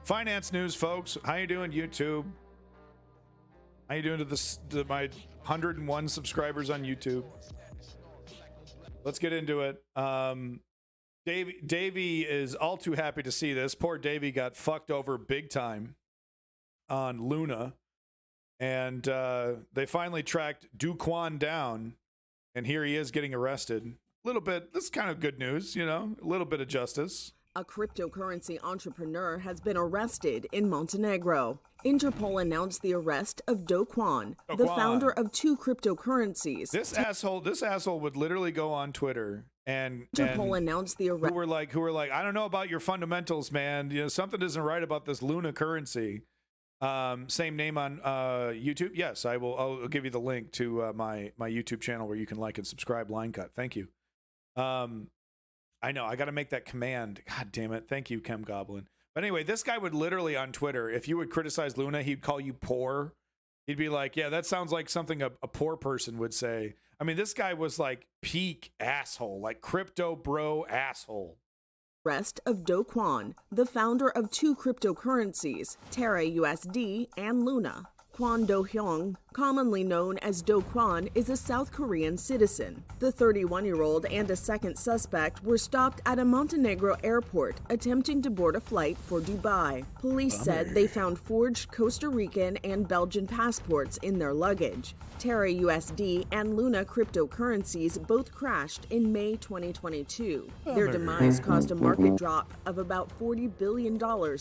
Finance news, folks. How you doing, YouTube? How you doing to my 101 subscribers on YouTube? Let's get into it. Davey is all too happy to see this. Poor Davey got fucked over big time on Luna, and they finally tracked Do Kwon down, and here he is getting arrested. A little bit. This is kind of good news, you know. A little bit of justice. A cryptocurrency entrepreneur has been arrested in Montenegro. Interpol announced the arrest of Do Kwon, the founder of two cryptocurrencies. This asshole would literally go on Twitter and Interpol announced the arrest. Who were like, I don't know about your fundamentals, man. You know, something isn't right about this Luna currency. Same name on YouTube. Yes, I will. I'll give you the link to my YouTube channel where you can like and subscribe. Line cut. Thank you. I know, I got to make that command. God damn it. Thank you, Chem Goblin. But anyway, this guy would literally on Twitter, if you would criticize Luna, he'd call you poor. He'd be like, yeah, that sounds like something a poor person would say. I mean, this guy was like peak asshole, like crypto bro asshole. Arrest of Do Kwon, the founder of two cryptocurrencies, Terra USD and Luna. Kwon Do-hyung, commonly known as Do Kwon, is a South Korean citizen. The 31-year-old and a second suspect were stopped at a Montenegro airport attempting to board a flight for Dubai. Police said they found forged Costa Rican and Belgian passports in their luggage. Terra USD and Luna cryptocurrencies both crashed in May 2022. Their demise caused a market drop of about $40 billion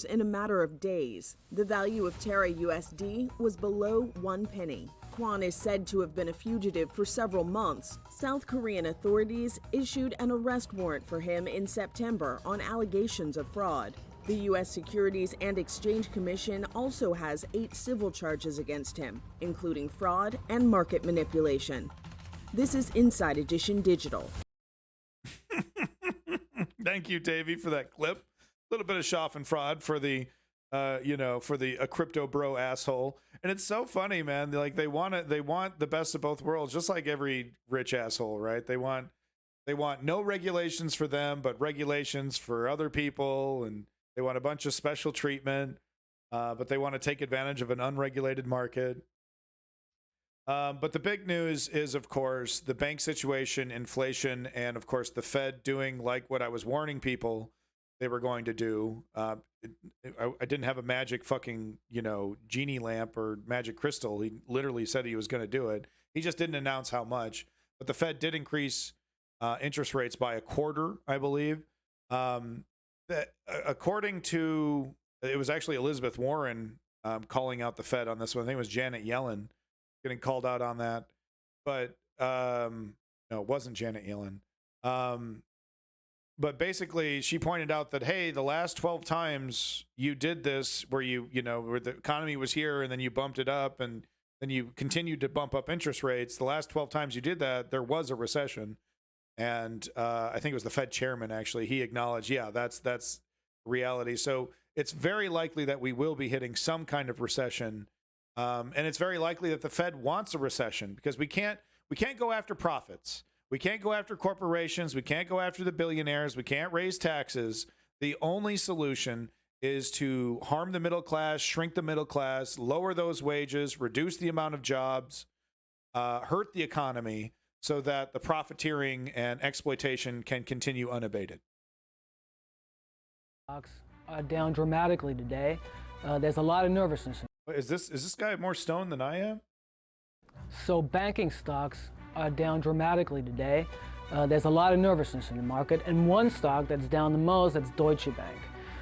in a matter of days. The value of Terra USD was below 1 penny. Kwon is said to have been a fugitive for several months. South Korean authorities issued an arrest warrant for him in September on allegations of fraud. The U.S. Securities and Exchange Commission also has 8 civil charges against him, including fraud and market manipulation. This is Inside Edition Digital. Thank you, Davey, for that clip. A little bit of Schadenfreude for the a crypto bro asshole. And it's so funny, man. Like they want the best of both worlds, just like every rich asshole, right? They want no regulations for them, but regulations for other people, and they want a bunch of special treatment, but they want to take advantage of an unregulated market. But the big news is, of course, the bank situation, inflation, and of course the Fed doing like what I was warning people they were going to do. I didn't have a magic fucking, genie lamp or magic crystal. He literally said he was going to do it. He just didn't announce how much. But the Fed did increase interest rates by 1/4, I believe. According to, it was actually Elizabeth Warren calling out the Fed on this one. I think it was Janet Yellen getting called out on that. But no, it wasn't Janet Yellen. But basically, she pointed out that, hey, the last 12 times you did this, where where the economy was here and then you bumped it up and then you continued to bump up interest rates, the last 12 times you did that, there was a recession. And I think it was the Fed chairman, actually. He acknowledged, yeah, that's reality. So it's very likely that we will be hitting some kind of recession. And it's very likely that the Fed wants a recession because we can't go after profits. We can't go after corporations. We can't go after the billionaires. We can't raise taxes. The only solution is to harm the middle class, shrink the middle class, lower those wages, reduce the amount of jobs, hurt the economy so that the profiteering and exploitation can continue unabated. Stocks are down dramatically today. There's a lot of nervousness. Is this guy more stoned than I am? So banking stocks are down dramatically today. There's a lot of nervousness in the market, and one stock that's down the most, that's Deutsche Bank.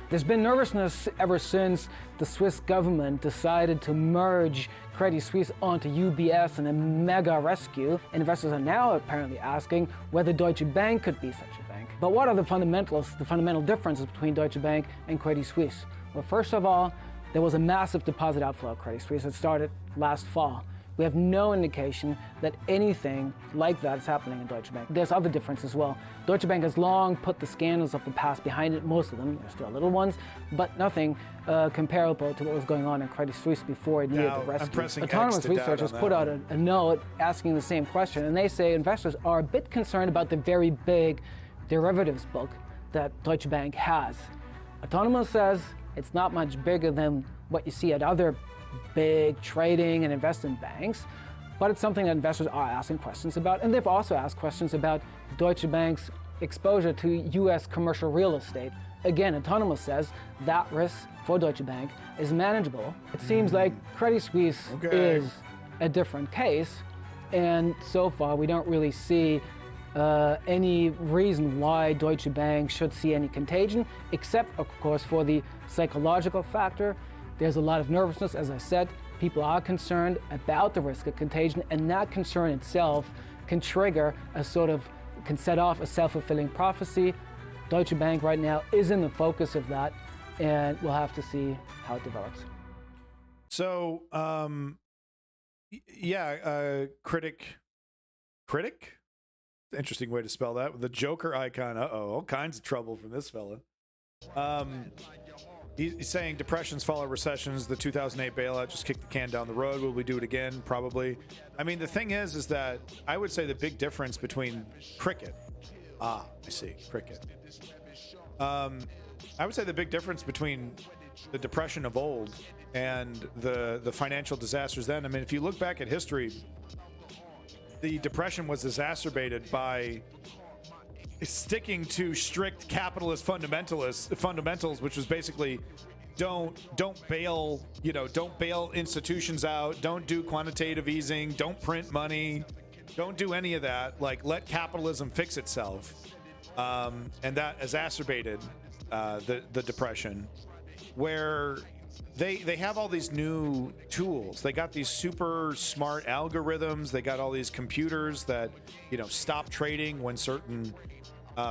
There's been nervousness ever since the Swiss government decided to merge Credit Suisse onto UBS in a mega rescue. Investors are now apparently asking whether Deutsche Bank could be such a bank. But what are the fundamental differences between Deutsche Bank and Credit Suisse? Well, first of all, there was a massive deposit outflow at Credit Suisse that started last fall. We have no indication that anything like that is happening in Deutsche Bank. There's other differences as well. Deutsche Bank has long put the scandals of the past behind it, most of them. There's still little ones, but nothing comparable to what was going on in Credit Suisse before it needed the rescue. Autonomous Research has put out a note asking the same question, and they say investors are a bit concerned about the very big derivatives book that Deutsche Bank has. Autonomous says It's not much bigger than what you see at other big trading and investment banks, but it's something that investors are asking questions about, and they've also asked questions about Deutsche Bank's exposure to U.S. commercial real estate. Again, Autonomous says that risk for Deutsche Bank is manageable. It seems like Credit Suisse is a different case, and so far we don't really see any reason why Deutsche Bank should see any contagion, except, of course, for the psychological factor. There's a lot of nervousness, as I said. People are concerned about the risk of contagion, and that concern itself can trigger can set off a self-fulfilling prophecy. Deutsche Bank right now is in the focus of that, and we'll have to see how it develops. So, critic? Interesting way to spell that. With the Joker icon. All kinds of trouble from this fella. He's saying depressions follow recessions. The 2008 bailout just kicked the can down the road. Will we do it again? Probably. I mean, the thing is that I would say the big difference between cricket. I see. Cricket. I would say the big difference between the depression of old and the financial disasters then. I mean, if you look back at history, the depression was exacerbated by sticking to strict capitalist fundamentals, which was basically don't bail institutions out, don't do quantitative easing, don't print money, don't do any of that. Like, let capitalism fix itself, and that exacerbated the depression, where they have all these new tools. They got these super smart algorithms. They got all these computers that stop trading when certain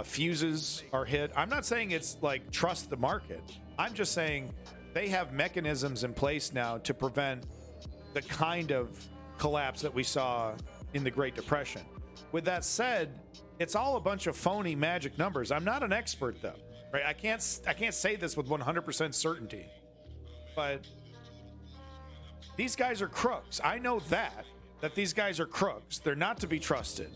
fuses are hit. I'm not saying it's like trust the market. I'm just saying they have mechanisms in place now to prevent the kind of collapse that we saw in the Great Depression. With that said, it's all a bunch of phony magic numbers. I'm not an expert though, right? I can't say this with 100% certainty, but these guys are crooks. I know that these guys are crooks. They're not to be trusted.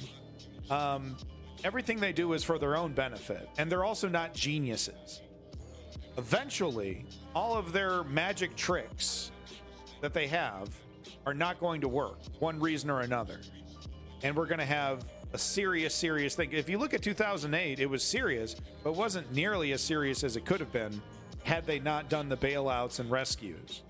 Everything they do is for their own benefit, and they're also not geniuses. Eventually, all of their magic tricks that they have are not going to work, one reason or another. And we're going to have a serious thing. If you look at 2008, it was serious, but wasn't nearly as serious as it could have been had they not done the bailouts and rescues.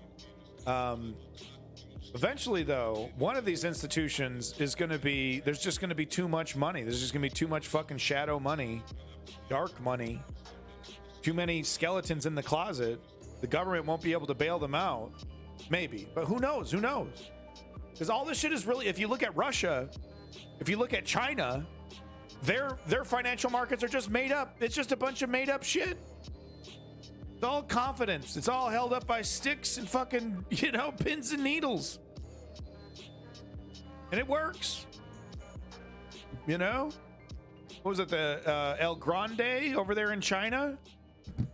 Eventually, though, one of these institutions is going to be, there's just going to be too much money. There's just going to be too much fucking shadow money, dark money, too many skeletons in the closet. The government won't be able to bail them out. Maybe. But who knows? Who knows? Because all this shit is really, if you look at Russia, if you look at China, their financial markets are just made up. It's just a bunch of made up shit. It's all confidence. It's all held up by sticks and fucking, pins and needles. And it works. What was it, the El Grande over there in China?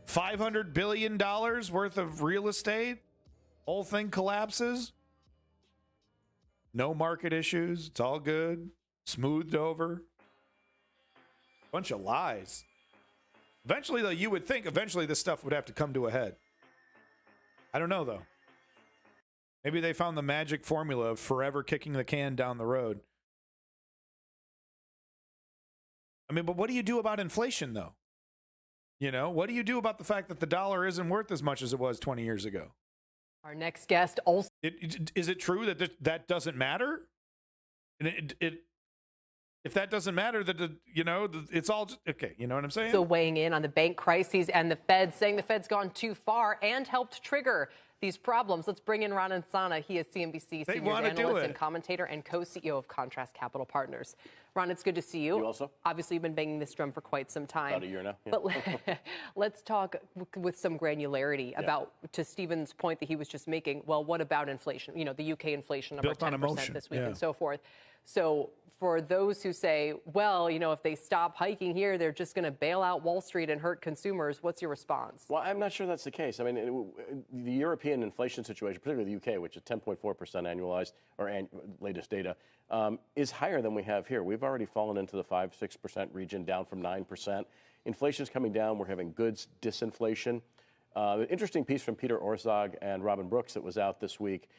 $500 billion worth of real estate. Whole thing collapses. No market issues. It's all good. Smoothed over. Bunch of lies. Eventually, though, you would think this stuff would have to come to a head. I don't know, though. Maybe they found the magic formula of forever kicking the can down the road. I mean, but what do you do about inflation, though? What do you do about the fact that the dollar isn't worth as much as it was 20 years ago? Our next guest also. Is it true that that doesn't matter? And if that doesn't matter, that it's all just, okay. You know what I'm saying? So weighing in on the bank crises and the Fed saying the Fed's gone too far and helped trigger these problems. Let's bring in Ron Insana. He is CNBC senior analyst and commentator and co-CEO of Contrast Capital Partners. Ron, it's good to see you. You also. Obviously, you've been banging this drum for quite some time. About a year now. Yeah. But let's talk with some granularity about, to Stephen's point that he was just making, well, what about inflation? The UK inflation number, 10% this week and so forth. So for those who say, well, if they stop hiking here, they're just going to bail out Wall Street and hurt consumers, what's your response? Well, I'm not sure that's the case. I mean, the European inflation situation, particularly the UK, which is 10.4% annualized, or latest data, is higher than we have here. We've already fallen into the 5-6% region, down from 9%. Inflation's coming down. We're having goods disinflation. Interesting piece from Peter Orszag and Robin Brooks that was out this week.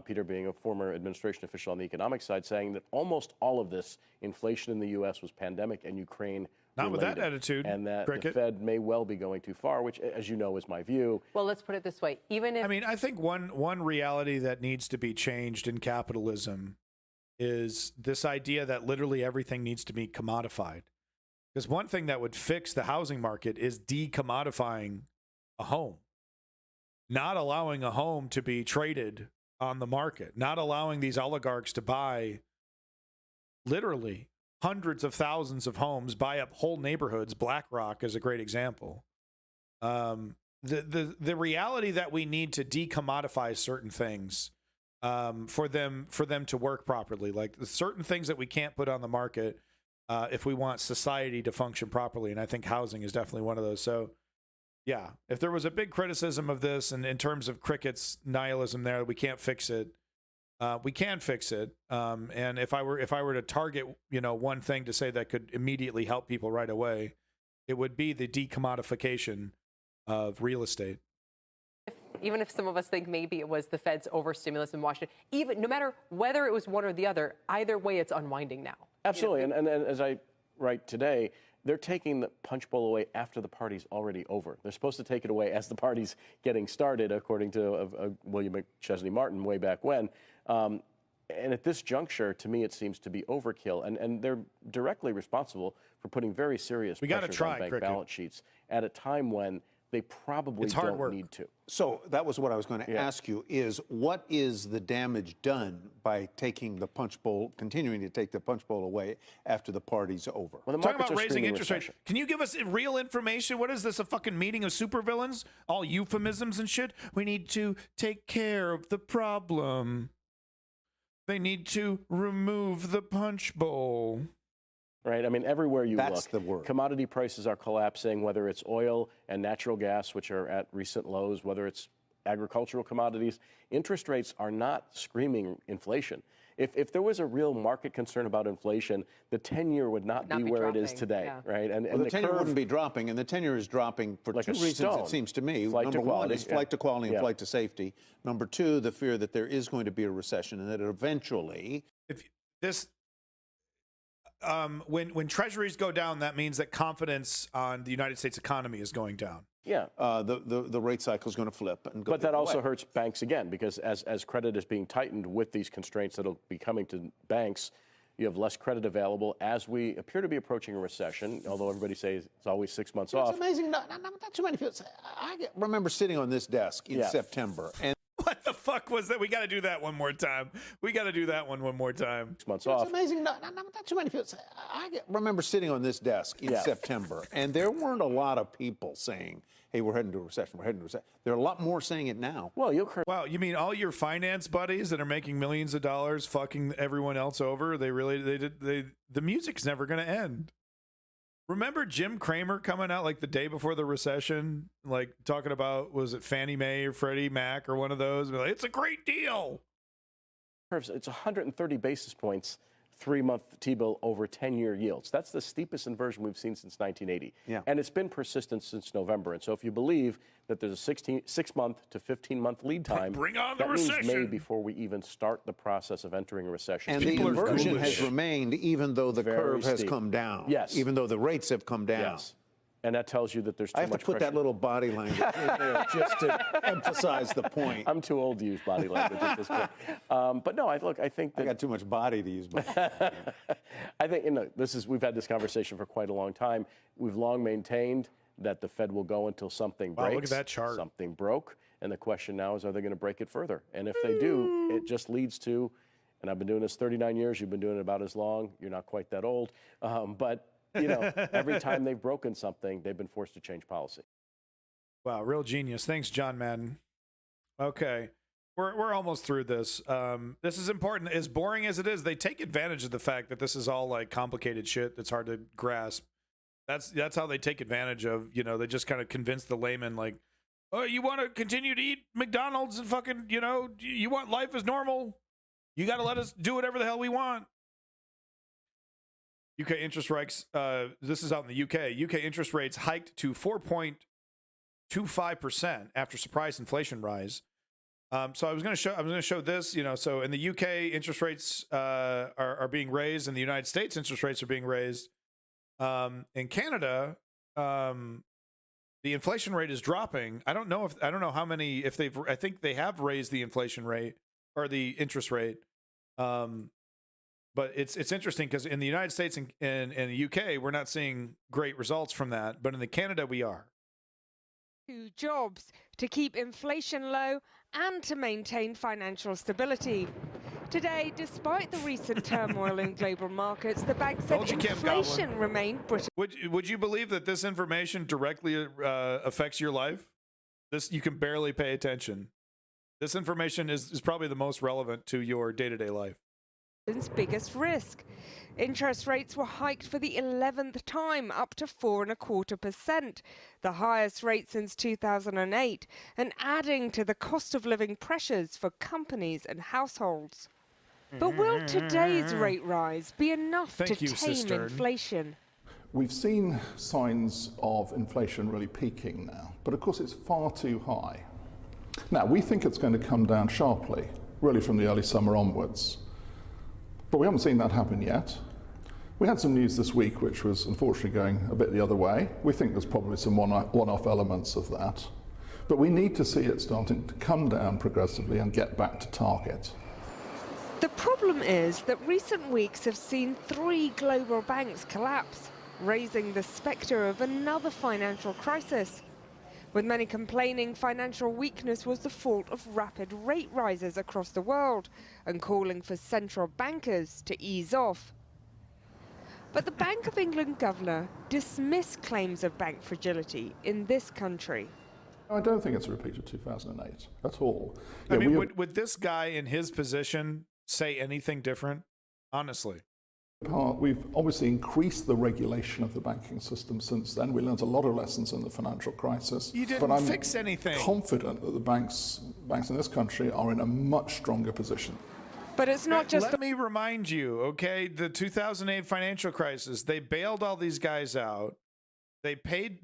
Peter being a former administration official on the economic side, saying that almost all of this inflation in the U.S. was pandemic and Ukraine Not related, with that attitude, and that Cricket. the Fed may well be going too far, which, as you know, is my view. Well, let's put it this way. Even if I mean, I think one reality that needs to be changed in capitalism is this idea that literally everything needs to be commodified. Because one thing that would fix the housing market is decommodifying a home, not allowing a home to be traded on the market, not allowing these oligarchs to buy literally hundreds of thousands of homes, buy up whole neighborhoods. BlackRock is a great example. The reality that we need to decommodify certain things for them to work properly, like certain things that we can't put on the market if we want society to function properly. And I think housing is definitely one of those. So yeah, if there was a big criticism of this and in terms of Cricket's nihilism there, we can't fix it. We can fix it. And if I were to target, one thing to say that could immediately help people right away, it would be the decommodification of real estate. Even if some of us think maybe it was the Fed's overstimulus in Washington, even no matter whether it was one or the other, either way, it's unwinding now. Absolutely. And as I write today, they're taking the punch bowl away after the party's already over. They're supposed to take it away as the party's getting started, according to William McChesney Martin way back when. And at this juncture, to me, it seems to be overkill. And they're directly responsible for putting very serious pressures on bank balance sheets at a time when they probably don't need to. So that was what I was going to ask you, is what is the damage done by taking the punch bowl, continuing to take the punch bowl away after the party's over? Well, the Talking markets about are raising screaming interest rates. recession. Can you give us real information? What is this, a fucking meeting of supervillains? All euphemisms and shit? We need to take care of the problem. They need to remove the punch bowl. Right? I mean, everywhere you That's look, the word. Commodity prices are collapsing, whether it's oil and natural gas, which are at recent lows, whether it's agricultural commodities. Interest rates are not screaming inflation. If there was a real market concern about inflation, the 10-year would not be where dropping. it is today, Yeah. right? And Well, the 10-year wouldn't be dropping, and the 10-year is dropping for Like two a reasons, stone. it seems to me. Flight to Number one quality, is flight to quality and yeah. flight to safety. Number two, the fear that there is going to be a recession and that eventually... If this, when treasuries go down, that means that confidence on the United States economy is going down. Yeah. the rate cycle is going to flip and go But that the other also way. hurts banks again, because as credit is being tightened with these constraints that'll be coming to banks, you have less credit available as we appear to be approaching a recession, although everybody says it's always 6 months off. It's amazing. Not too many people. Remember sitting on this desk in September, and What the fuck was that? We got to do that one more time. We got to do that one more time. 6 months it's off. amazing. Not too many people. Remember sitting on this desk in September, and there weren't a lot of people saying, "Hey, we're heading to a recession. We're heading to a recession." There are a lot more saying it now. Well, you'll heard Wow, you mean all your finance buddies that are making millions of dollars fucking everyone else over? The music's never going to end. Remember Jim Cramer coming out like the day before the recession, like talking about, was it Fannie Mae or Freddie Mac or one of those? Like, it's a great deal. it's 130 basis points, 3-month T-bill over 10-year yields. That's the steepest inversion we've seen since 1980. Yeah. And it's been persistent since November. And so if you believe that there's a 6-month to 15-month lead time, Bring on the that means May recession. before we even start the process of entering a recession. And People the are inversion foolish. has remained, even though the Very curve has steep. come down. Yes. Even though the rates have come down. Yes. And that tells you that there's too I have to much put pressure. that little body language in there just to emphasize the point. I'm too old to use body language at this point. But no, I think I that got too much body to use. I think we've had this conversation for quite a long time. We've long maintained that the Fed will go until something breaks. Wow, look at that chart. Something broke, and the question now is, are they going to break it further? And if they do, it just leads to, and I've been doing this 39 years. You've been doing it about as long. You're not quite that old, but every time they've broken something, they've been forced to change policy. Wow, real genius. Thanks, John Madden. Okay. We're almost through this. This is important. As boring as it is, they take advantage of the fact that this is all like complicated shit that's hard to grasp. That's how they take advantage of, they just kind of convince the layman, like, oh, you want to continue to eat McDonald's and fucking, you want life as normal? You got to let us do whatever the hell we want. UK interest rates, this is out in the UK. UK interest rates hiked to 4.25% 0.25% after surprise inflation rise. So I was going to show this, so in the UK, interest rates are being raised, and the United States interest rates are being raised. In Canada, the inflation rate is dropping. I don't know how many, I think they have raised the inflation rate or the interest rate. But it's interesting because in the United States and the UK, we're not seeing great results from that. But in the Canada, we are. Jobs to keep inflation low and to maintain financial stability. Today, despite the recent turmoil in global markets, the bank said inflation remained British. Would you believe that this information directly affects your life? You can barely pay attention. This information is probably the most relevant to your day-to-day life. Biggest risk. Interest rates were hiked for the 11th time, up to 4.25%, the highest rate since 2008, and adding to the cost of living pressures for companies and households. But will today's rate rise be enough to tame inflation? We've seen signs of inflation really peaking now, but of course it's far too high. Now, we think it's going to come down sharply, really from the early summer onwards. But we haven't seen that happen yet. We had some news this week which was unfortunately going a bit the other way. We think there's probably some one-off elements of that. But we need to see it starting to come down progressively and get back to target. The problem is that recent weeks have seen 3 global banks collapse, raising the spectre of another financial crisis. With many complaining financial weakness was the fault of rapid rate rises across the world and calling for central bankers to ease off. But the Bank of England governor dismissed claims of bank fragility in this country. I don't think it's a repeat of 2008 at all. I mean, would this guy in his position say anything different? Honestly. We've obviously increased the regulation of the banking system since then. We learned a lot of lessons in the financial crisis. You didn't fix anything. I'm confident that the banks in this country are in a much stronger position. But it's not just... Let me remind you, okay, the 2008 financial crisis, they bailed all these guys out. They paid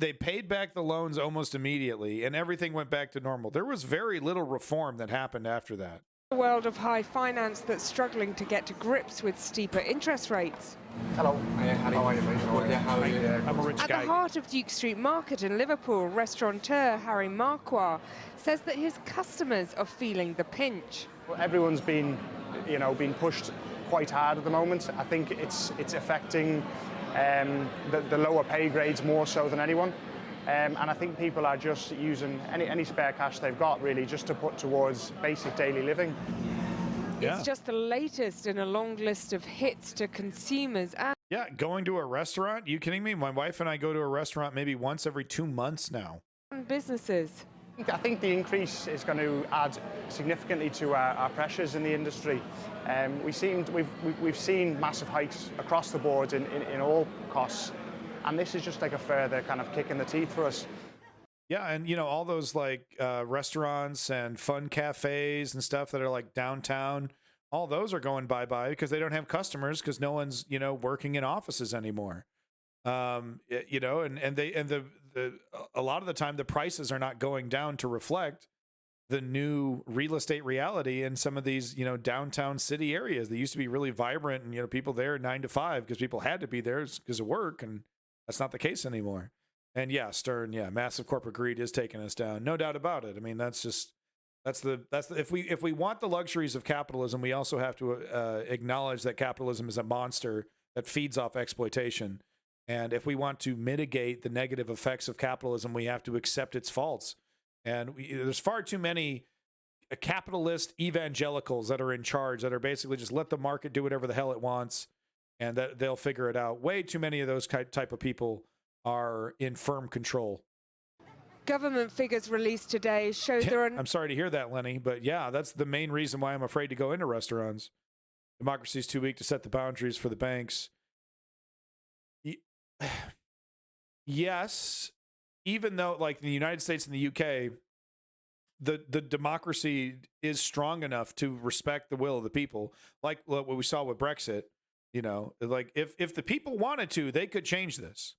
back the loans almost immediately, and everything went back to normal. There was very little reform that happened after that. A world of high finance that's struggling to get to grips with steeper interest rates. Hello. How are you? I'm a rich guy. At the heart of Duke Street Market in Liverpool, restaurateur Harry Marquardt says that his customers are feeling the pinch. Well, everyone's been pushed quite hard at the moment. I think it's affecting the lower pay grades more so than anyone. And I think people are just using any spare cash they've got, really, just to put towards basic daily living. Yeah. It's just the latest in a long list of hits to consumers. Yeah, going to a restaurant? You kidding me? My wife and I go to a restaurant maybe once every 2 months now. And businesses. I think the increase is going to add significantly to our pressures in the industry. We've seen massive hikes across the board in all costs. And this is just like a further kind of kick in the teeth for us. Yeah, and all those like restaurants and fun cafes and stuff that are like downtown, all those are going bye-bye because they don't have customers because no one's working in offices anymore. And a lot of the time the prices are not going down to reflect the new real estate reality in some of these downtown city areas. They used to be really vibrant and people there 9 to 5 because people had to be there because of work, and that's not the case anymore. And yeah, Stern, massive corporate greed is taking us down. No doubt about it. I mean, that's the if we want the luxuries of capitalism, we also have to acknowledge that capitalism is a monster that feeds off exploitation. And if we want to mitigate the negative effects of capitalism, we have to accept its faults. And there's far too many capitalist evangelicals that are in charge that are basically just let the market do whatever the hell it wants and that they'll figure it out. Way too many of those type of people are in firm control. Government figures released today show there are... I'm sorry to hear that, Lenny, but yeah, that's the main reason why I'm afraid to go into restaurants. Democracy is too weak to set the boundaries for the banks. Yes, even though like in the United States and the UK, the democracy is strong enough to respect the will of the people, like what we saw with Brexit. Like if the people wanted to, they could change this.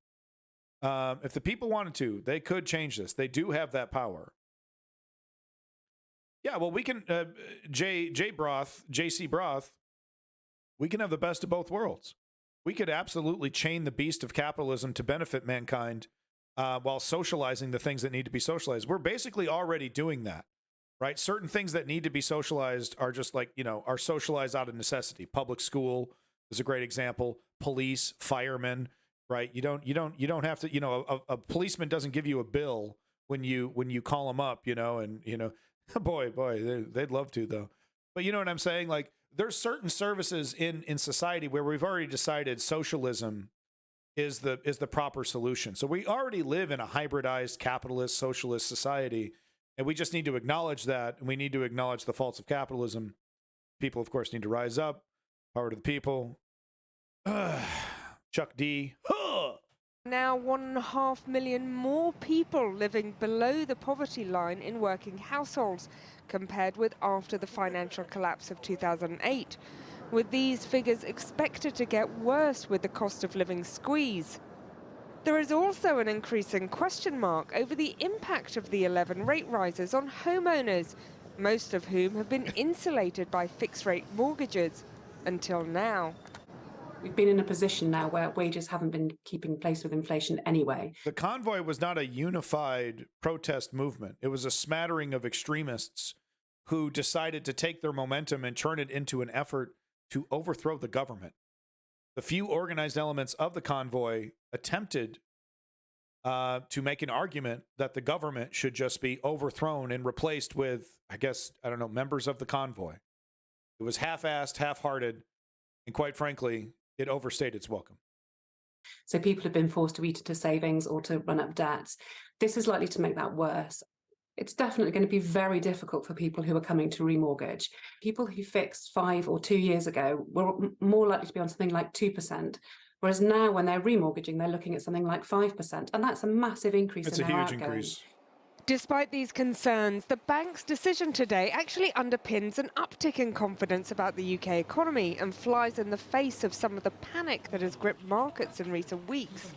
If the people wanted to, they could change this. They do have that power. Yeah, well, we can, JC Broth, we can have the best of both worlds. We could absolutely chain the beast of capitalism to benefit mankind while socializing the things that need to be socialized. We're basically already doing that, right? Certain things that need to be socialized are just like, are socialized out of necessity. Public school is a great example. Police, firemen, right? You don't have to, a policeman doesn't give you a bill when you call them up, boy, they'd love to though. But you know what I'm saying? Like, there's certain services in society where we've already decided socialism is the proper solution. So we already live in a hybridized capitalist socialist society, and we just need to acknowledge that, and we need to acknowledge the faults of capitalism. People, of course, need to rise up. Power to the people. Chuck D. Now 1.5 million more people living below the poverty line in working households compared with after the financial collapse of 2008, with these figures expected to get worse with the cost of living squeeze. There is also an increasing question mark over the impact of the 11 rate rises on homeowners, most of whom have been insulated by fixed-rate mortgages until now. We've been in a position now where wages haven't been keeping pace with inflation anyway. The convoy was not a unified protest movement. It was a smattering of extremists who decided to take their momentum and turn it into an effort to overthrow the government. The few organized elements of the convoy attempted to make an argument that the government should just be overthrown and replaced with, members of the convoy. It was half-assed, half-hearted, and quite frankly, it overstayed its welcome. So people have been forced to eat into savings or to run up debts. This is likely to make that worse. It's definitely going to be very difficult for people who are coming to remortgage. People who fixed 5 or 2 years ago were more likely to be on something like 2%, whereas now when they're remortgaging, they're looking at something like 5%, and that's a massive increase in their outgoing. It's a huge increase. Despite these concerns, the bank's decision today actually underpins an uptick in confidence about the UK economy and flies in the face of some of the panic that has gripped markets in recent weeks.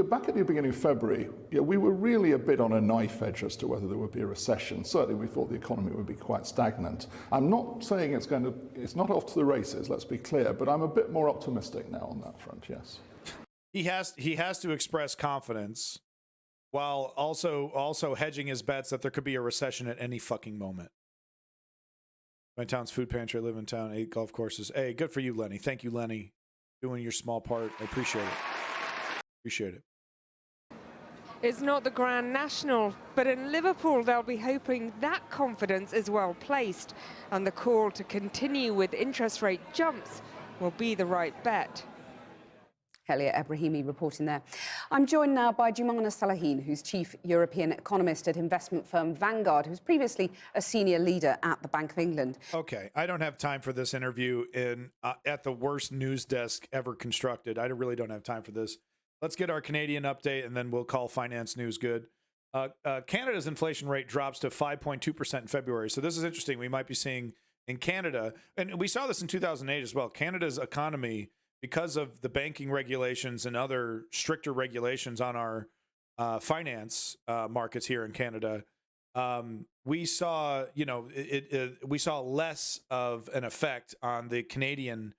Back at the beginning of February, we were really a bit on a knife edge as to whether there would be a recession. Certainly we thought the economy would be quite stagnant. I'm not saying it's not off to the races, let's be clear, but I'm a bit more optimistic now on that front, yes. He has to express confidence while also hedging his bets that there could be a recession at any fucking moment. My town's food pantry, I live in town, 8 golf courses. Hey, good for you, Lenny. Thank you, Lenny. Doing your small part. I appreciate it. Appreciate it. It's not the Grand National, but in Liverpool they'll be hoping that confidence is well placed, and the call to continue with interest rate jumps will be the right bet. Helia Ebrahimi reporting there. I'm joined now by Jumana Salahin, who's Chief European Economist at investment firm Vanguard, who's previously a senior leader at the Bank of England. Okay, I don't have time for this interview at the worst news desk ever constructed. I really don't have time for this. Let's get our Canadian update, and then we'll call finance news good. Canada's inflation rate drops to 5.2% in February. So this is interesting. We might be seeing in Canada, and we saw this in 2008 as well, Canada's economy, because of the banking regulations and other stricter regulations on our finance markets here in Canada, we saw, we saw less of an effect on the Canadian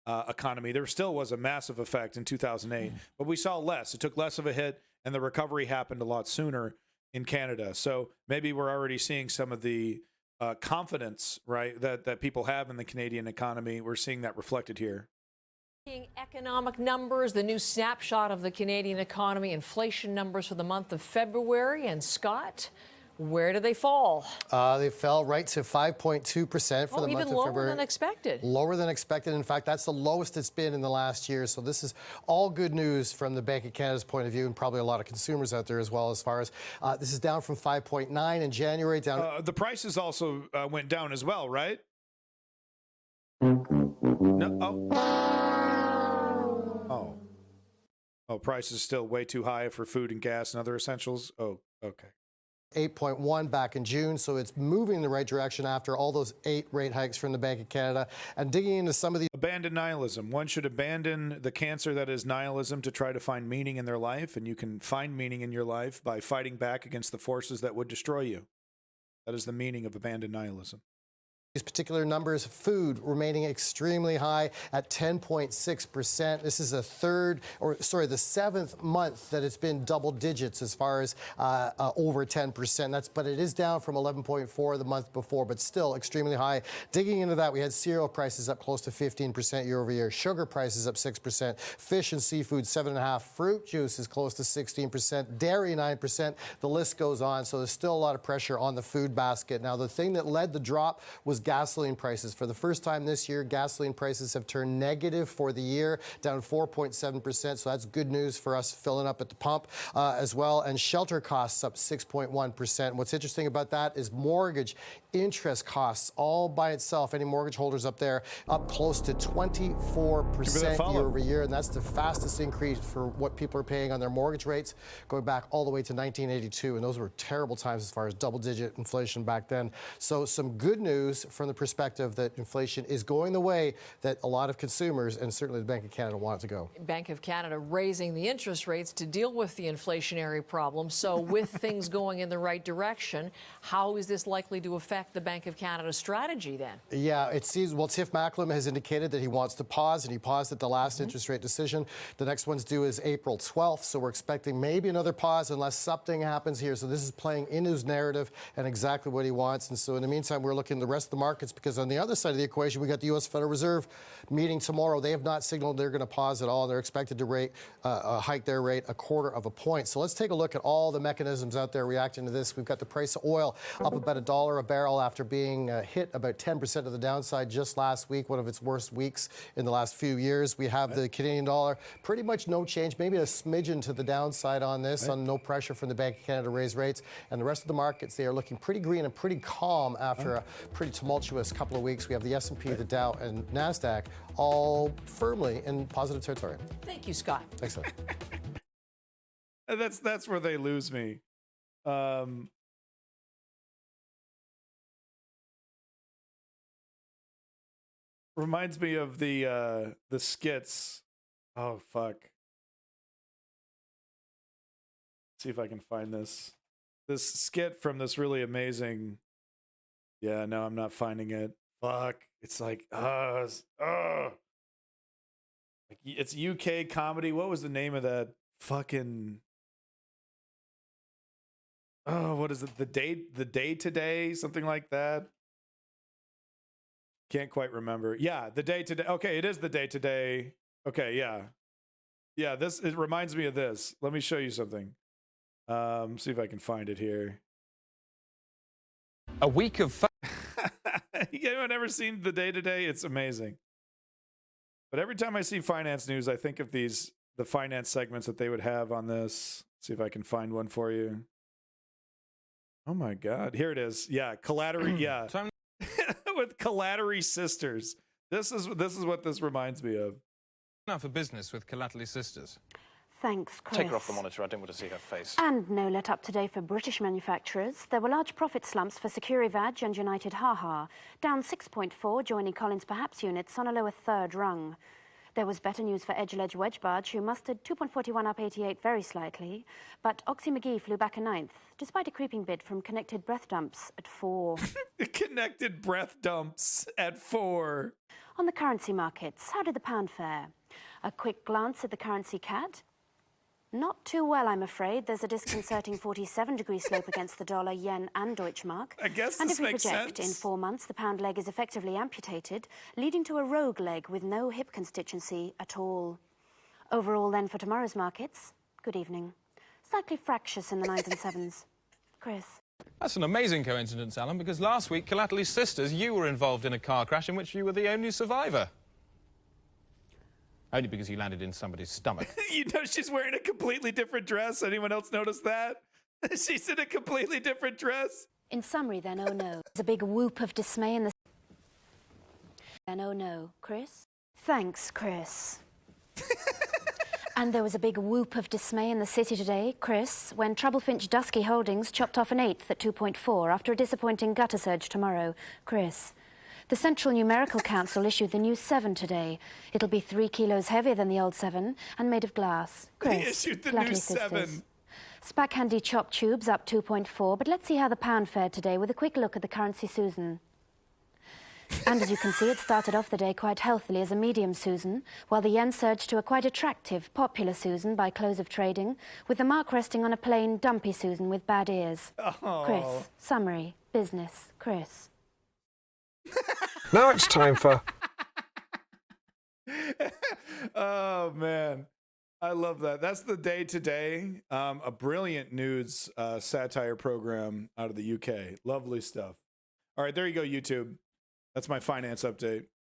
economy. There still was a massive effect in 2008, but we saw less. It took less of a hit, and the recovery happened a lot sooner in Canada. So maybe we're already seeing some of the confidence, right, that people have in the Canadian economy. We're seeing that reflected here. Economic numbers, the new snapshot of the Canadian economy, inflation numbers for the month of February. And Scott, where do they fall? They fell right to 5.2% for the month of February. Even lower than expected. Lower than expected. In fact, that's the lowest it's been in the last year. So this is all good news from the Bank of Canada's point of view, and probably a lot of consumers out there as well. As far as this is down from 5.9 in January. Down. The prices also went down as well, right? No. Oh, prices still way too high for food and gas and other essentials. Oh, okay. 8.1 back in June, so it's moving in the right direction after all those 8 rate hikes from the Bank of Canada. And digging into some of the... Abandon nihilism. One should abandon the cancer that is nihilism to try to find meaning in their life, and you can find meaning in your life by fighting back against the forces that would destroy you. That is the meaning of abandoned nihilism. These particular numbers, food remaining extremely high at 10.6%. This is the 7th month that it's been double digits as far as over 10%. But it is down from 11.4 the month before, but still extremely high. Digging into that, we had cereal prices up close to 15% year over year. Sugar prices up 6%. Fish and seafood 7.5%. Fruit juice is close to 16%. Dairy 9%. The list goes on. So there's still a lot of pressure on the food basket. Now, the thing that led the drop was gasoline prices. For the first time this year, gasoline prices have turned negative for the year, down 4.7%. So that's good news for us filling up at the pump as well. And shelter costs up 6.1%. What's interesting about that is mortgage interest costs all by itself. Any mortgage holders up there up close to 24% year over year. And that's the fastest increase for what people are paying on their mortgage rates going back all the way to 1982. And those were terrible times as far as double-digit inflation back then. So some good news from the perspective that inflation is going the way that a lot of consumers and certainly the Bank of Canada want it to go. Bank of Canada raising the interest rates to deal with the inflationary problem. So with things going in the right direction, how is this likely to affect the Bank of Canada strategy then? Yeah, it seems, well, Tiff Macklem has indicated that he wants to pause, and he paused at the last interest rate decision. The next one's due is April 12th, so we're expecting maybe another pause unless something happens here. So this is playing in his narrative and exactly what he wants. And so in the meantime, we're looking at the rest of the markets, because on the other side of the equation, we got the U.S. Federal Reserve meeting tomorrow. They have not signaled they're going to pause at all. They're expected to hike their rate 1/4 point. So let's take a look at all the mechanisms out there reacting to this. We've got the price of oil up about $1 a barrel after being hit about 10% of the downside just last week, one of its worst weeks in the last few years. We have the Canadian dollar, pretty much no change, maybe a smidgen to the downside on this, on no pressure from the Bank of Canada to raise rates. And the rest of the markets, they are looking pretty green and pretty calm after a pretty tumultuous couple of weeks. We have the S&P, the Dow, and NASDAQ all firmly in positive territory. Thank you, Scott. Thanks, Scott. That's where they lose me. Reminds me of the skits. Oh fuck. Let's see if I can find this skit from this really amazing. Yeah, no, I'm not finding it. Fuck. It's like it's UK comedy. What was the name of that fucking what is it? The day today, something like that. Can't quite remember. Yeah, the day today. Okay, it is the day today. Okay, yeah. Yeah, it reminds me of this. Let me show you something. See if I can find it here. A week of Anyone ever seen the day today? It's amazing. But every time I see finance news, I think of the finance segments that they would have on this. See if I can find one for you. Oh my God. Here it is. Yeah, Collateral. Yeah. With Collateral Sisters. This is what this reminds me of. Now for business with Collateral Sisters. Thanks, Chris. Take her off the monitor. I don't want to see her face. And no let up today for British manufacturers. There were large profit slumps for Securivaj and United Haha, down 6.4, joining Collins Perhaps units on a lower third rung. There was better news for Edgeledge Wedgebudge, who mustered 2.41 up 88 very slightly, but Oxy McGee flew back a 9th, despite a creeping bid from Connected Breath Dumps at 4. Connected Breath Dumps at 4. On the currency markets, how did the pound fare? A quick glance at the currency CAD. Not too well, I'm afraid. There's a disconcerting 47-degree slope against the dollar, yen, and Deutschmark. I guess and this if we makes project, sense. in 4 months, the pound leg is effectively amputated, leading to a rogue leg with no hip constituency at all. Overall, then, for tomorrow's markets, good evening. Slightly fractious in the 9s and 7s. Chris. That's an amazing coincidence, Alan, because last week, Collateral Sisters, you were involved in a car crash in which you were the only survivor. Only because you landed in somebody's stomach. You know she's wearing a completely different dress. Anyone else notice that? She's in a completely different dress. In summary, then, oh no. There's a big whoop of dismay in the... Then, oh no. Chris? Thanks, Chris. And there was a big whoop of dismay in the city today, Chris, when Treble-Finch Dusky Holdings chopped off an eighth at 2.4 after a disappointing gutter surge tomorrow. Chris. The Central Numerical Council issued the new 7 today. It'll be 3 kilos heavier than the old 7 and made of glass. Chris, They issued the Gluttony new 7. Sisters. SPAC Handy Chop Tubes up 2.4, but let's see how the pound fared today with a quick look at the currency Susan. And as you can see, it started off the day quite healthily as a medium Susan, while the yen surged to a quite attractive, popular Susan by close of trading, with the mark resting on a plain, dumpy Susan with bad ears. Oh. Chris, summary, business, Chris. Now it's time for... Oh, man. I love that. That's the day today. A brilliant news satire program out of the UK. Lovely stuff. All right, there you go, YouTube. That's my finance update.